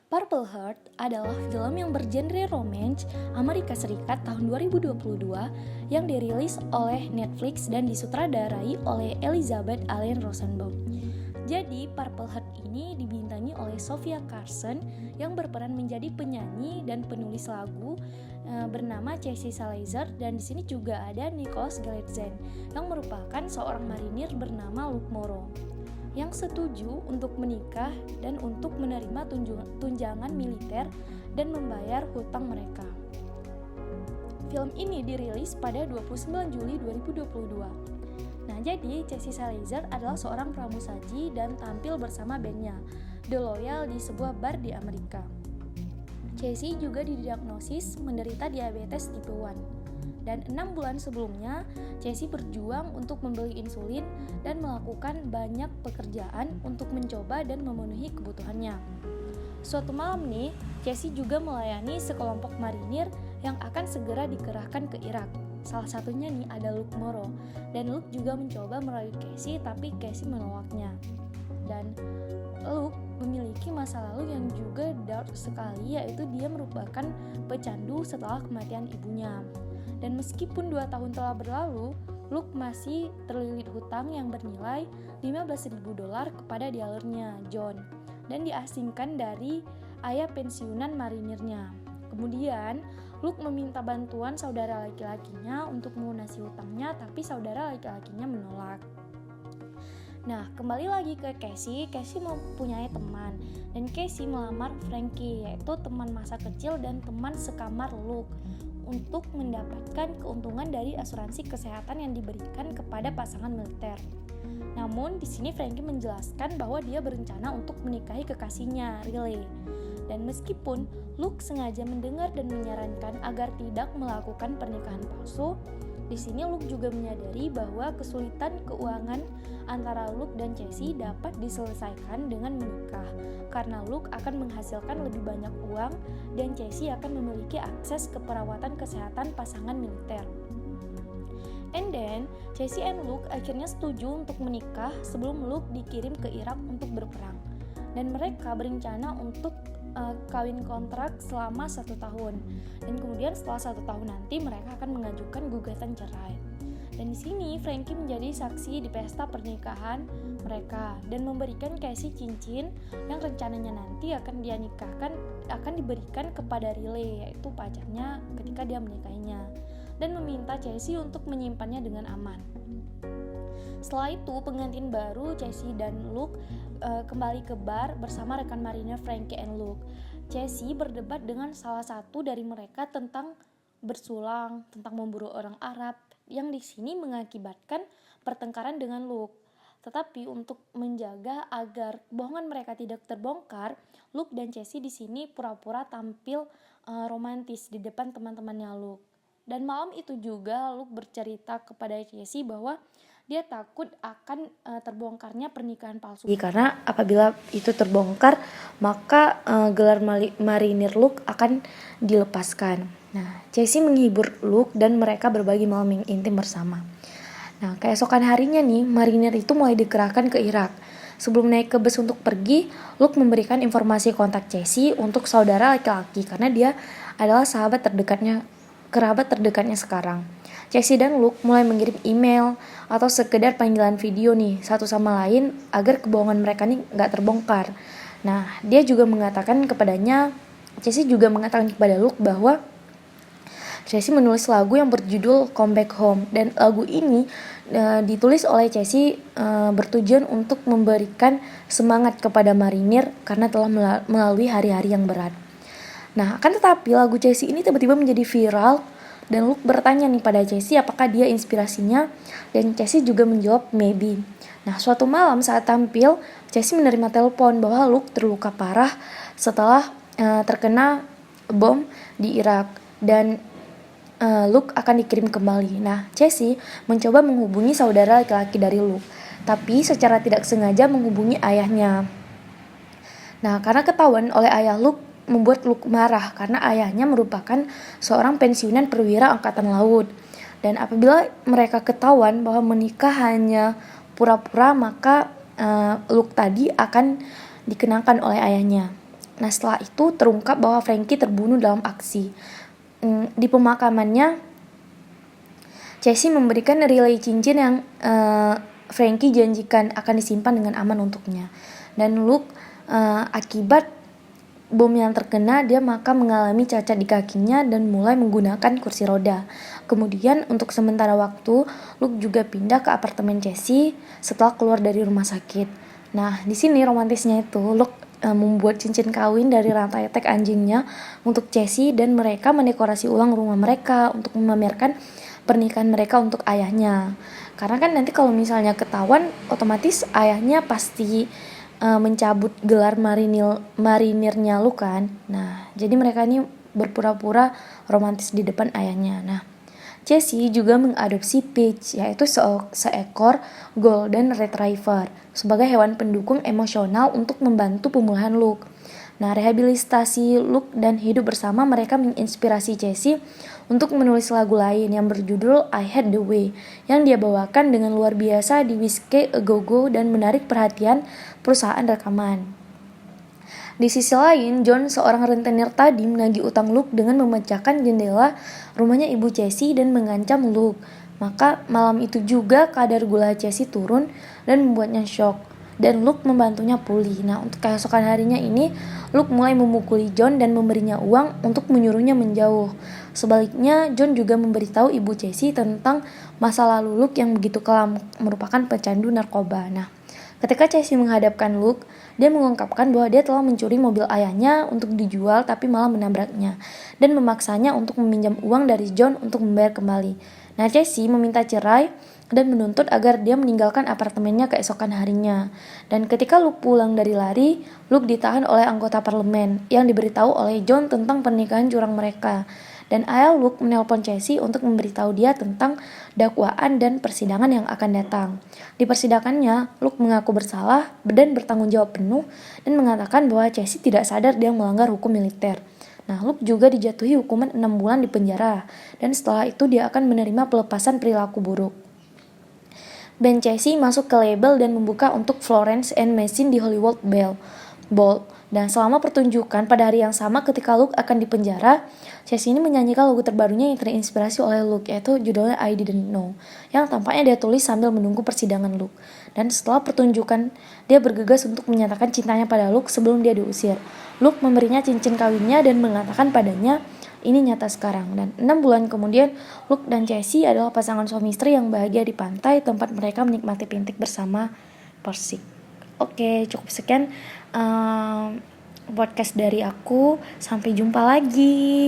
Purple Heart adalah film yang bergenre romance Amerika Serikat tahun 2022 yang dirilis oleh Netflix dan disutradarai oleh Elizabeth Allen Rosenbaum. Jadi, Purple Heart ini dibintangi oleh Sofia Carson yang berperan menjadi penyanyi dan penulis lagu bernama Casey Salazar, dan di sini juga ada Nicholas Galitzine yang merupakan seorang marinir bernama Luke Morrow yang setuju untuk menikah dan untuk menerima tunjangan militer dan membayar hutang mereka. Film ini dirilis pada 29 Juli 2022. Nah, jadi Casey Salazar adalah seorang pramusaji dan tampil bersama bandnya, The Loyal, di sebuah bar di Amerika. Casey juga didiagnosis menderita diabetes tipe 1. Dan 6 bulan sebelumnya, Casey berjuang untuk membeli insulin dan melakukan banyak pekerjaan untuk mencoba dan memenuhi kebutuhannya. Suatu malam nih, Casey juga melayani sekelompok marinir yang akan segera dikerahkan ke Irak. Salah satunya nih ada Luke Morrow, dan Luke juga mencoba merayu Casey, tapi Casey menolaknya. Dan Luke memiliki masa lalu yang juga dark sekali, yaitu dia merupakan pecandu setelah kematian ibunya. Dan meskipun 2 tahun telah berlalu, Luke masih terlilit hutang yang bernilai $15.000 kepada dealernya, John, dan diasingkan dari ayah pensiunan marinirnya. Kemudian, Luke meminta bantuan saudara laki-lakinya untuk melunasi hutangnya, tapi saudara laki-lakinya menolak. Nah, kembali lagi ke Casey. Casey mempunyai teman, dan Casey melamar Frankie, yaitu teman masa kecil dan teman sekamar Luke, untuk mendapatkan keuntungan dari asuransi kesehatan yang diberikan kepada pasangan militer. Namun, di sini Frankie menjelaskan bahwa dia berencana untuk menikahi kekasihnya, Riley. Dan meskipun Luke sengaja mendengar dan menyarankan agar tidak melakukan pernikahan palsu, di sini Luke juga menyadari bahwa kesulitan keuangan antara Luke dan Casey dapat diselesaikan dengan menikah, karena Luke akan menghasilkan lebih banyak uang dan Casey akan memiliki akses ke perawatan kesehatan pasangan militer. And then, Casey and Luke akhirnya setuju untuk menikah sebelum Luke dikirim ke Irak untuk berperang. Dan mereka berencana untuk kawin kontrak selama 1 tahun, dan kemudian setelah 1 tahun nanti mereka akan mengajukan gugatan cerai. Dan di sini Frankie menjadi saksi di pesta pernikahan mereka dan memberikan Casey cincin yang rencananya nanti akan diberikan kepada Riley, yaitu pacarnya, ketika dia menikahinya, dan meminta Casey untuk menyimpannya dengan aman. Setelah itu, pengantin baru Casey dan Luke kembali ke bar bersama rekan marinir Frankie and Luke. Casey berdebat dengan salah satu dari mereka tentang bersulang, tentang memburu orang Arab, yang di sini mengakibatkan pertengkaran dengan Luke. Tetapi untuk menjaga agar kebohongan mereka tidak terbongkar, Luke dan Casey di sini pura-pura tampil romantis di depan teman-temannya Luke. Dan malam itu juga Luke bercerita kepada Casey bahwa dia takut akan terbongkarnya pernikahan palsu. Karena apabila itu terbongkar, maka gelar marinir Luke akan dilepaskan. Nah, Casey menghibur Luke dan mereka berbagi malam yang intim bersama. Nah, keesokan harinya nih, marinir itu mulai dikerahkan ke Irak. Sebelum naik ke bus untuk pergi, Luke memberikan informasi kontak Casey untuk saudara laki-laki karena dia adalah kerabat terdekatnya sekarang. Casey dan Luke mulai mengirim email atau sekedar panggilan video nih satu sama lain agar kebohongan mereka nih nggak terbongkar. Nah, Casey juga mengatakan kepada Luke bahwa Casey menulis lagu yang berjudul Come Back Home, dan lagu ini ditulis oleh Casey bertujuan untuk memberikan semangat kepada marinir karena telah melalui hari-hari yang berat. Nah, akan tetapi lagu Casey ini tiba-tiba menjadi viral, dan Luke bertanya nih pada Casey apakah dia inspirasinya, dan Casey juga menjawab maybe. Nah, suatu malam saat tampil, Casey menerima telepon bahwa Luke terluka parah setelah terkena bom di Irak, dan Luke akan dikirim kembali. Nah, Casey mencoba menghubungi saudara laki-laki dari Luke, tapi secara tidak sengaja menghubungi ayahnya. Nah, karena ketahuan oleh ayah Luke, membuat Luke marah karena ayahnya merupakan seorang pensiunan perwira angkatan laut. Dan apabila mereka ketahuan bahwa menikah hanya pura-pura, maka Luke tadi akan dikenangkan oleh ayahnya. Nah, setelah itu terungkap bahwa Frankie terbunuh dalam aksi. Di pemakamannya, Casey memberikan relay cincin yang Frankie janjikan akan disimpan dengan aman untuknya. Dan Luke akibat bom yang terkena, dia maka mengalami cacat di kakinya dan mulai menggunakan kursi roda. Kemudian untuk sementara waktu, Luke juga pindah ke apartemen Casey setelah keluar dari rumah sakit. Nah, di sini romantisnya itu Luke membuat cincin kawin dari rantai tag anjingnya untuk Casey, dan mereka mendekorasi ulang rumah mereka untuk memamerkan pernikahan mereka untuk ayahnya. Karena kan nanti kalau misalnya ketahuan, otomatis ayahnya pasti mencabut gelar marinirnya Luke kan. Nah, jadi mereka ini berpura-pura romantis di depan ayahnya. Nah, Casey juga mengadopsi Peach, yaitu seekor golden retriever, sebagai hewan pendukung emosional untuk membantu pemulihan Luke. Nah, rehabilitasi Luke dan hidup bersama mereka menginspirasi Casey untuk menulis lagu lain yang berjudul I Hate the Way, yang dia bawakan dengan luar biasa di Whiskey A Go Go dan menarik perhatian perusahaan rekaman. Di sisi lain, John, seorang rentenir tadi, menagih utang Luke dengan memecahkan jendela rumahnya ibu Casey dan mengancam Luke. Maka malam itu juga kadar gula Casey turun dan membuatnya shock, dan Luke membantunya pulih. Nah, untuk keesokan harinya ini, Luke mulai memukuli John dan memberinya uang untuk menyuruhnya menjauh. Sebaliknya, John juga memberitahu ibu Casey tentang masa lalu Luke yang begitu kelam, merupakan pecandu narkoba. Nah, ketika Casey menghadapkan Luke, dia mengungkapkan bahwa dia telah mencuri mobil ayahnya untuk dijual tapi malah menabraknya, dan memaksanya untuk meminjam uang dari John untuk membayar kembali. Nah, Casey meminta cerai dan menuntut agar dia meninggalkan apartemennya keesokan harinya. Dan ketika Luke pulang dari lari, Luke ditahan oleh anggota parlemen yang diberitahu oleh John tentang pernikahan curang mereka. Dan ayah Luke menelpon Casey untuk memberitahu dia tentang dakwaan dan persidangan yang akan datang. Di persidangannya, Luke mengaku bersalah dan bertanggung jawab penuh dan mengatakan bahwa Casey tidak sadar dia melanggar hukum militer. Nah, Luke juga dijatuhi hukuman 6 bulan di penjara, dan setelah itu dia akan menerima pelepasan perilaku buruk. Ben Casey masuk ke label dan membuka untuk Florence and Mason di Hollywood Bowl. Dan selama pertunjukan pada hari yang sama ketika Luke akan dipenjara, Casey ini menyanyikan lagu terbarunya yang terinspirasi oleh Luke, yaitu judulnya I Didn't Know, yang tampaknya dia tulis sambil menunggu persidangan Luke. Dan setelah pertunjukan, dia bergegas untuk menyatakan cintanya pada Luke sebelum dia diusir. Luke memberinya cincin kawinnya dan mengatakan padanya, ini nyata sekarang. Dan 6 bulan kemudian, Luke dan Casey adalah pasangan suami istri yang bahagia di pantai tempat mereka menikmati pintik bersama Persik. Oke, cukup sekian podcast dari aku. Sampai jumpa lagi.